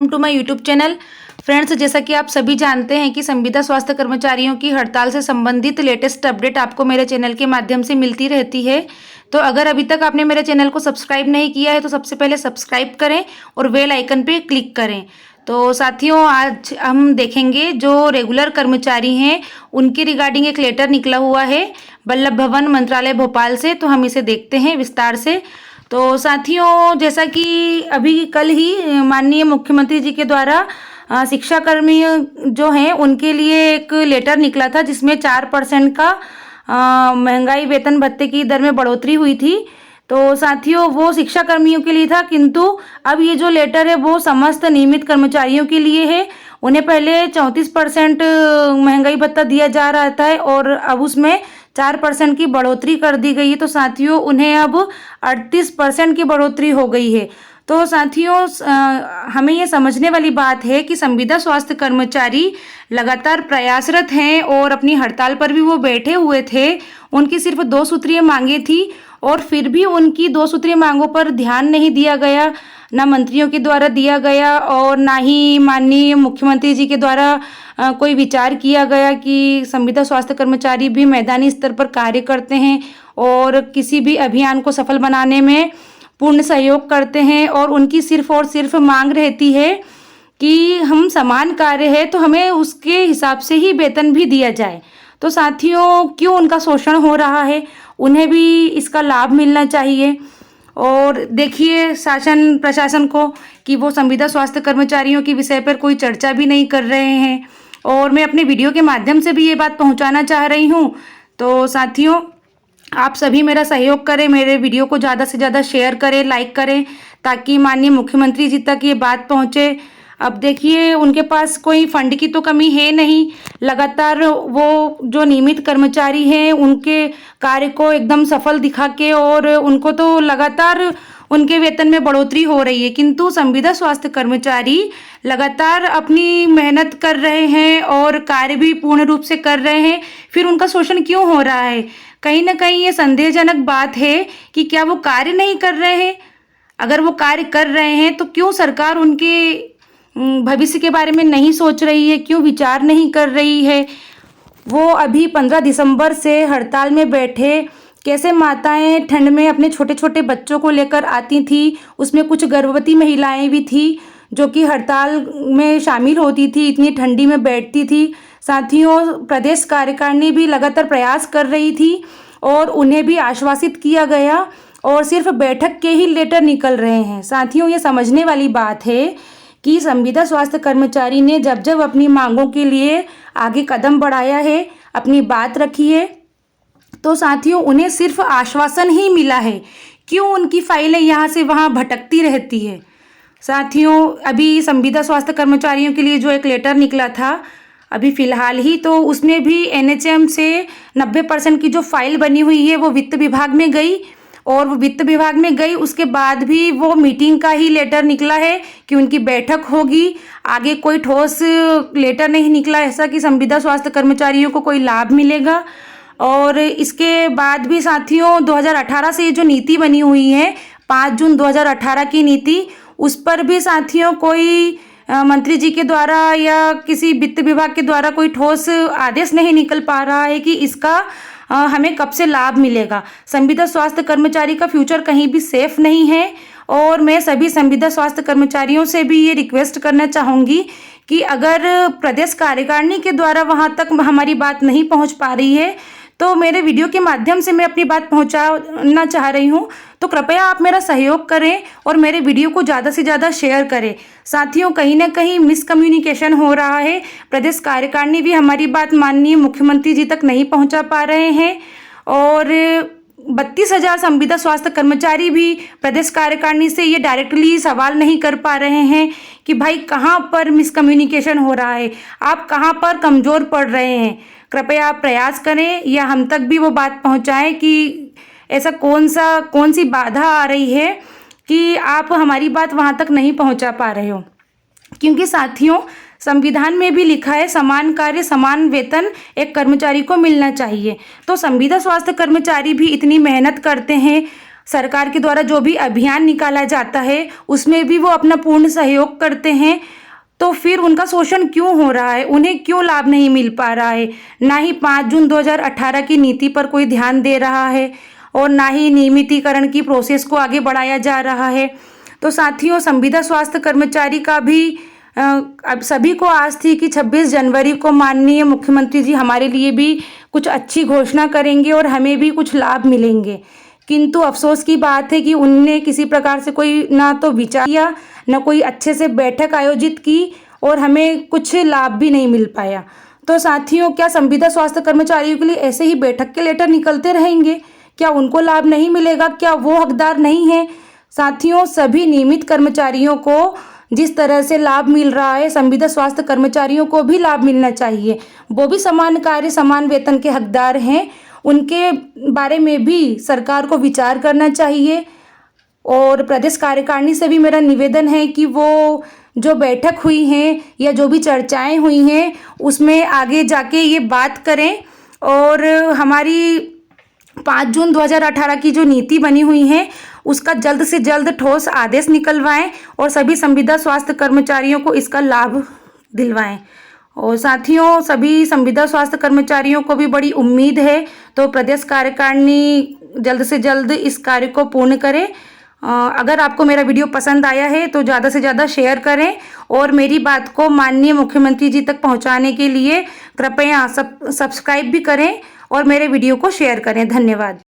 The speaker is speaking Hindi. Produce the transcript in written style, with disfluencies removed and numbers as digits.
To my YouTube channel. Friends, जैसा कि आप सभी जानते हैं कि संविदा स्वास्थ्य कर्मचारियों की हड़ताल से संबंधित लेटेस्ट अपडेट आपको मेरे चैनल के माध्यम से मिलती रहती है। तो अगर अभी तक आपने मेरे चैनल को सब्सक्राइब नहीं किया है तो सबसे पहले सब्सक्राइब करें और बेल आइकन पे क्लिक करें। तो साथियों, आज हम देखेंगे जो रेगुलर कर्मचारी हैं उनके रिगार्डिंग एक लेटर निकला हुआ है वल्लभ भवन मंत्रालय भोपाल से। तो हम इसे देखते हैं विस्तार से। तो साथियों, जैसा कि अभी कल ही माननीय मुख्यमंत्री जी के द्वारा शिक्षाकर्मी जो हैं उनके लिए एक लेटर निकला था जिसमें 4% का महंगाई वेतन भत्ते की दर में बढ़ोतरी हुई थी। तो साथियों, वो शिक्षा कर्मियों के लिए था, किंतु अब ये जो लेटर है वो समस्त नियमित कर्मचारियों के लिए है। उन्हें पहले 34% महंगाई भत्ता दिया जा रहा था और अब उसमें 4% की बढ़ोतरी कर दी गई है। तो साथियों, उन्हें अब 38% की बढ़ोतरी हो गई है। तो साथियों, हमें ये समझने वाली बात है कि संविदा स्वास्थ्य कर्मचारी लगातार प्रयासरत हैं और अपनी हड़ताल पर भी वो बैठे हुए थे। उनकी सिर्फ 2 सूत्रीय मांगे थी और फिर भी उनकी 2 सूत्रीय मांगों पर ध्यान नहीं दिया गया, ना मंत्रियों के द्वारा दिया गया और ना ही माननीय मुख्यमंत्री जी के द्वारा कोई विचार किया गया कि संविदा स्वास्थ्य कर्मचारी भी मैदानी स्तर पर कार्य करते हैं और किसी भी अभियान को सफल बनाने में पूर्ण सहयोग करते हैं। और उनकी सिर्फ और सिर्फ मांग रहती है कि हम समान कार्य है तो हमें उसके हिसाब से ही वेतन भी दिया जाए। तो साथियों, क्यों उनका शोषण हो रहा है? उन्हें भी इसका लाभ मिलना चाहिए। और देखिए शासन प्रशासन को कि वो संविदा स्वास्थ्य कर्मचारियों के विषय पर कोई चर्चा भी नहीं कर रहे हैं और मैं अपने वीडियो के माध्यम से भी ये बात पहुंचाना चाह रही हूं। तो साथियों, आप सभी मेरा सहयोग करें, मेरे वीडियो को ज़्यादा से ज़्यादा शेयर करें, लाइक करें, ताकि माननीय मुख्यमंत्री जी तक ये बात पहुंचे। अब देखिए, उनके पास कोई फंड की तो कमी है नहीं। लगातार वो जो नियमित कर्मचारी हैं उनके कार्य को एकदम सफल दिखा के और उनको तो लगातार उनके वेतन में बढ़ोतरी हो रही है, किंतु संविदा स्वास्थ्य कर्मचारी लगातार अपनी मेहनत कर रहे हैं और कार्य भी पूर्ण रूप से कर रहे हैं। फिर उनका शोषण क्यों हो रहा है? कहीं ना कहीं ये संदेहजनक बात है कि क्या वो कार्य नहीं कर रहे हैं? अगर वो कार्य कर रहे हैं तो क्यों सरकार उनके भविष्य के बारे में नहीं सोच रही है, क्यों विचार नहीं कर रही है? वो अभी 15 दिसंबर से हड़ताल में बैठे, कैसे माताएं ठंड में अपने छोटे छोटे बच्चों को लेकर आती थी, उसमें कुछ गर्भवती महिलाएं भी थी जो कि हड़ताल में शामिल होती थी, इतनी ठंडी में बैठती थी। साथियों, प्रदेश कार्यकारिणी भी लगातार प्रयास कर रही थी और उन्हें भी आश्वासित किया गया और सिर्फ बैठक के ही लेटर निकल रहे हैं। साथियों, ये समझने वाली बात है कि संविदा स्वास्थ्य कर्मचारी ने जब जब अपनी मांगों के लिए आगे कदम बढ़ाया है, अपनी बात रखी है, तो साथियों उन्हें सिर्फ आश्वासन ही मिला है। क्यों उनकी फाइलें यहाँ से वहाँ भटकती रहती है? साथियों, अभी संविदा स्वास्थ्य कर्मचारियों के लिए जो एक लेटर निकला था अभी फ़िलहाल ही, तो उसमें भी एनएचएम से 90% की जो फाइल बनी हुई है वो वित्त विभाग में गई और वो वित्त विभाग में गई, उसके बाद भी वो मीटिंग का ही लेटर निकला है कि उनकी बैठक होगी। आगे कोई ठोस लेटर नहीं निकला ऐसा कि संविदा स्वास्थ्य कर्मचारियों को कोई लाभ मिलेगा। और इसके बाद भी साथियों, 2018 से ये जो नीति बनी हुई है 5 जून 2018 की नीति, उस पर भी साथियों कोई मंत्री जी के द्वारा या किसी वित्त विभाग के द्वारा कोई ठोस आदेश नहीं निकल पा रहा है कि इसका हमें कब से लाभ मिलेगा। संविदा स्वास्थ्य कर्मचारी का फ्यूचर कहीं भी सेफ नहीं है और मैं सभी संविदा स्वास्थ्य कर्मचारियों से भी ये रिक्वेस्ट करना चाहूँगी कि अगर प्रदेश कार्यकारिणी के द्वारा वहाँ तक हमारी बात नहीं पहुँच पा रही है तो मेरे वीडियो के माध्यम से मैं अपनी बात पहुंचाना चाह रही हूं। तो कृपया आप मेरा सहयोग करें और मेरे वीडियो को ज़्यादा से ज़्यादा शेयर करें। साथियों, कहीं ना कहीं मिसकम्युनिकेशन हो रहा है। प्रदेश कार्यकारिणी भी हमारी बात माननीय मुख्यमंत्री जी तक नहीं पहुंचा पा रहे हैं और 32,000 संविदा स्वास्थ्य कर्मचारी भी प्रदेश कार्यकारिणी से ये डायरेक्टली सवाल नहीं कर पा रहे हैं कि भाई कहाँ पर मिसकम्युनिकेशन हो रहा है, आप कहाँ पर कमज़ोर पड़ रहे हैं। कृपया आप प्रयास करें या हम तक भी वो बात पहुंचाएं कि ऐसा कौन सी बाधा आ रही है कि आप हमारी बात वहां तक नहीं पहुंचा पा रहे हो। क्योंकि साथियों, संविधान में भी लिखा है समान कार्य समान वेतन एक कर्मचारी को मिलना चाहिए। तो संविदा स्वास्थ्य कर्मचारी भी इतनी मेहनत करते हैं, सरकार के द्वारा जो भी अभियान निकाला जाता है उसमें भी वो अपना पूर्ण सहयोग करते हैं, तो फिर उनका शोषण क्यों हो रहा है, उन्हें क्यों लाभ नहीं मिल पा रहा है। ना ही 5 जून 2018 की नीति पर कोई ध्यान दे रहा है और ना ही नियमितीकरण की प्रोसेस को आगे बढ़ाया जा रहा है। तो साथियों, संविदा स्वास्थ्य कर्मचारी का भी अब सभी को आस थी कि 26 जनवरी को माननीय मुख्यमंत्री जी हमारे लिए भी कुछ अच्छी घोषणा करेंगे और हमें भी कुछ लाभ मिलेंगे, किंतु अफसोस की बात है कि उनने किसी प्रकार से कोई ना तो विचार किया, ना कोई अच्छे से बैठक आयोजित की और हमें कुछ लाभ भी नहीं मिल पाया। तो साथियों, क्या संविदा स्वास्थ्य कर्मचारियों के लिए ऐसे ही बैठक के लेटर निकलते रहेंगे? क्या उनको लाभ नहीं मिलेगा? क्या वो हकदार नहीं है? साथियों, सभी नियमित कर्मचारियों को जिस तरह से लाभ मिल रहा है, संविदा स्वास्थ्य कर्मचारियों को भी लाभ मिलना चाहिए। वो भी समान कार्य समान वेतन के हकदार हैं, उनके बारे में भी सरकार को विचार करना चाहिए। और प्रदेश कार्यकारिणी से भी मेरा निवेदन है कि वो जो बैठक हुई है या जो भी चर्चाएं हुई हैं उसमें आगे जाके ये बात करें और हमारी 5 जून 2018 की जो नीति बनी हुई है उसका जल्द से जल्द ठोस आदेश निकलवाएं और सभी संविदा स्वास्थ्य कर्मचारियों को इसका लाभ दिलवाएं। और साथियों, सभी संविदा स्वास्थ्य कर्मचारियों को भी बड़ी उम्मीद है, तो प्रदेश कार्यकारिणी जल्द से जल्द इस कार्य को पूर्ण करे। अगर आपको मेरा वीडियो पसंद आया है तो ज़्यादा से ज़्यादा शेयर करें और मेरी बात को माननीय मुख्यमंत्री जी तक पहुंचाने के लिए कृपया सब्सक्राइब भी करें और मेरे वीडियो को शेयर करें। धन्यवाद।